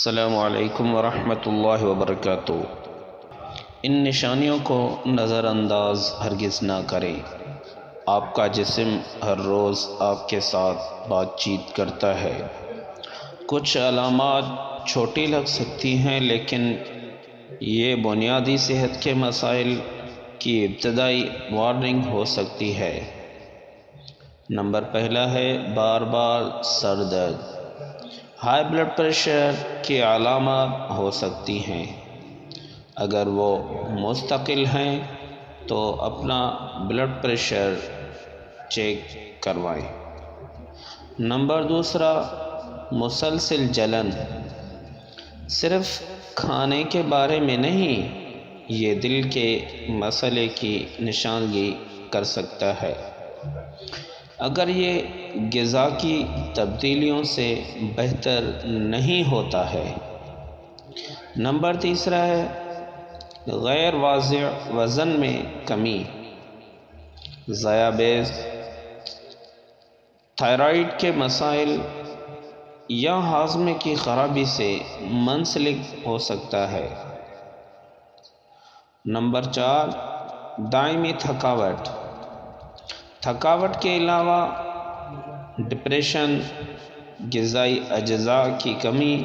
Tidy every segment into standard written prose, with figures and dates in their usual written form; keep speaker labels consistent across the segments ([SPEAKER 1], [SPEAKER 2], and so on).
[SPEAKER 1] السلام علیکم ورحمۃ اللہ وبرکاتہ۔ ان نشانیوں کو نظر انداز ہرگز نہ کریں۔ آپ کا جسم ہر روز آپ کے ساتھ بات چیت کرتا ہے۔ کچھ علامات چھوٹی لگ سکتی ہیں، لیکن یہ بنیادی صحت کے مسائل کی ابتدائی وارننگ ہو سکتی ہے۔ نمبر پہلا ہے بار بار سر درد۔ ہائی بلڈ پریشر کی علامات ہو سکتی ہیں۔ اگر وہ مستقل ہیں تو اپنا بلڈ پریشر چیک کروائیں۔ نمبر دوسرا، مسلسل جلن۔ صرف کھانے کے بارے میں نہیں، یہ دل کے مسئلے کی نشاندہی کر سکتا ہے۔ اگر یہ غذا کی تبدیلیوں سے بہتر نہیں ہوتا ہے۔ نمبر تیسرا ہے غیر واضح وزن میں کمی۔ ذیابیطس، تھائرائیڈ کے مسائل یا ہاضمے کی خرابی سے منسلک ہو سکتا ہے۔ نمبر 4، دائمی تھکاوٹ۔ تھکاوٹ کے علاوہ ڈپریشن، غذائی اجزاء کی کمی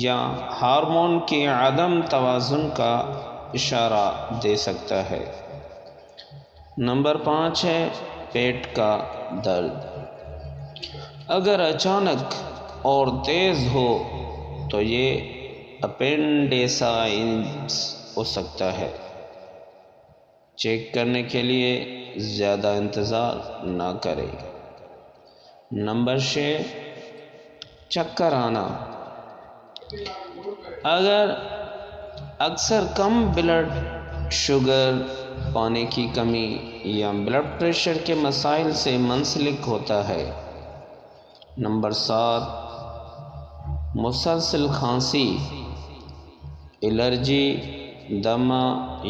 [SPEAKER 1] یا ہارمون کی عدم توازن کا اشارہ دے سکتا ہے۔ نمبر 5 ہے پیٹ کا درد۔ اگر اچانک اور تیز ہو تو یہ اپینڈیسائٹس ہو سکتا ہے۔ چیک کرنے کے لیے زیادہ انتظار نہ کریں۔ نمبر 6، چکر آنا۔ اگر اکثر کم بلڈ شوگر، پانی کی کمی یا بلڈ پریشر کے مسائل سے منسلک ہوتا ہے۔ نمبر 7، مسلسل کھانسی، الرجی، دمہ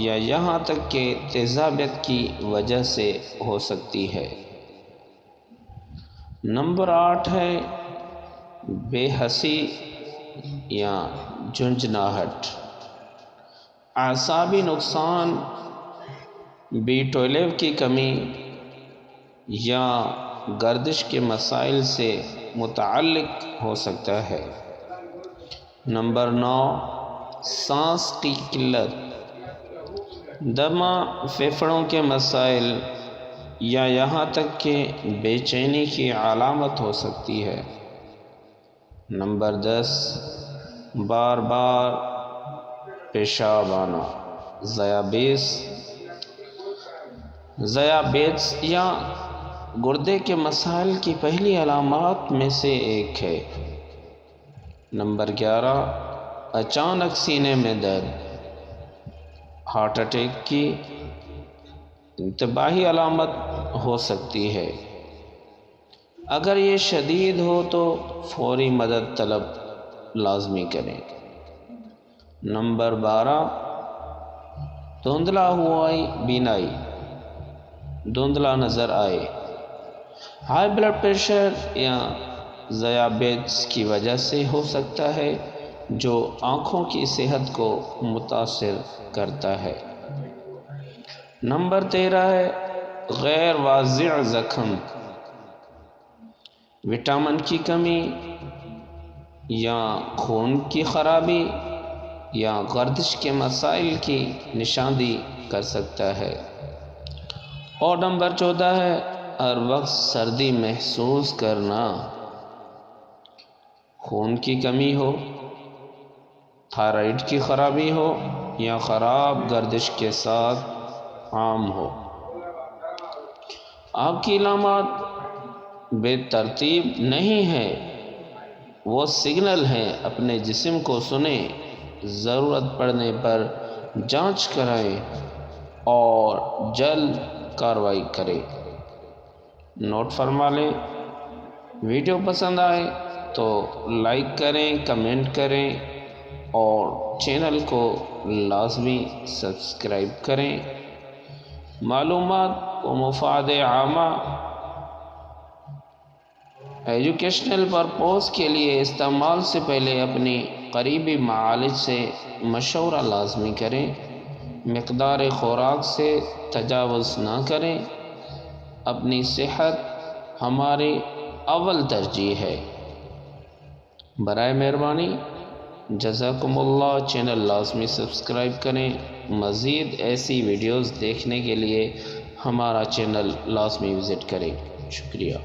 [SPEAKER 1] یا یہاں تک کہ تیزابیت کی وجہ سے ہو سکتی ہے۔ نمبر 8 ہے بے حسی یا جھنجھناہٹ۔ اعصابی نقصان، B12 کی کمی یا گردش کے مسائل سے متعلق ہو سکتا ہے۔ نمبر 9، سانس کی قلت۔ دمہ، پھیپھڑوں کے مسائل یا یہاں تک کہ بے چینی کی علامت ہو سکتی ہے۔ نمبر 10، بار بار پیشاب آنا۔ ذیابیطس یا گردے کے مسائل کی پہلی علامات میں سے ایک ہے۔ نمبر 11، اچانک سینے میں درد۔ ہارٹ اٹیک کی انتباہی علامت ہو سکتی ہے۔ اگر یہ شدید ہو تو فوری مدد طلب لازمی کریں۔ نمبر 12، دھندلا ہوئی بینائی، دھندلا نظر آئے۔ ہائی بلڈ پریشر یا ذیابیطس کی وجہ سے ہو سکتا ہے، جو آنکھوں کی صحت کو متاثر کرتا ہے۔ نمبر 13 ہے غیر واضح زخم۔ وٹامن کی کمی یا خون کی خرابی یا گردش کے مسائل کی نشاندہی کر سکتا ہے۔ اور نمبر 14 ہے ہر وقت سردی محسوس کرنا۔ خون کی کمی ہو، تھائرائیڈ کی خرابی ہو یا خراب گردش کے ساتھ عام ہو۔ آپ کی علامات بے ترتیب نہیں ہے، وہ سگنل ہیں۔ اپنے جسم کو سنیں، ضرورت پڑنے پر جانچ کرائیں اور جلد کارروائی کریں۔ نوٹ فرما لیں، ویڈیو پسند آئے تو لائک کریں، کمنٹ کریں اور چینل کو لازمی سبسکرائب کریں۔ معلومات و مفاد عامہ ایجوکیشنل پرپوز کے لیے استعمال سے پہلے اپنی قریبی معالج سے مشورہ لازمی کریں، مقدار خوراک سے تجاوز نہ کریں، اپنی صحت ہماری اول ترجیح ہے۔ برائے مہربانی جزاکم اللہ چینل لازمی سبسکرائب کریں۔ مزید ایسی ویڈیوز دیکھنے کے لیے ہمارا چینل لازمی وزٹ کریں۔ شکریہ۔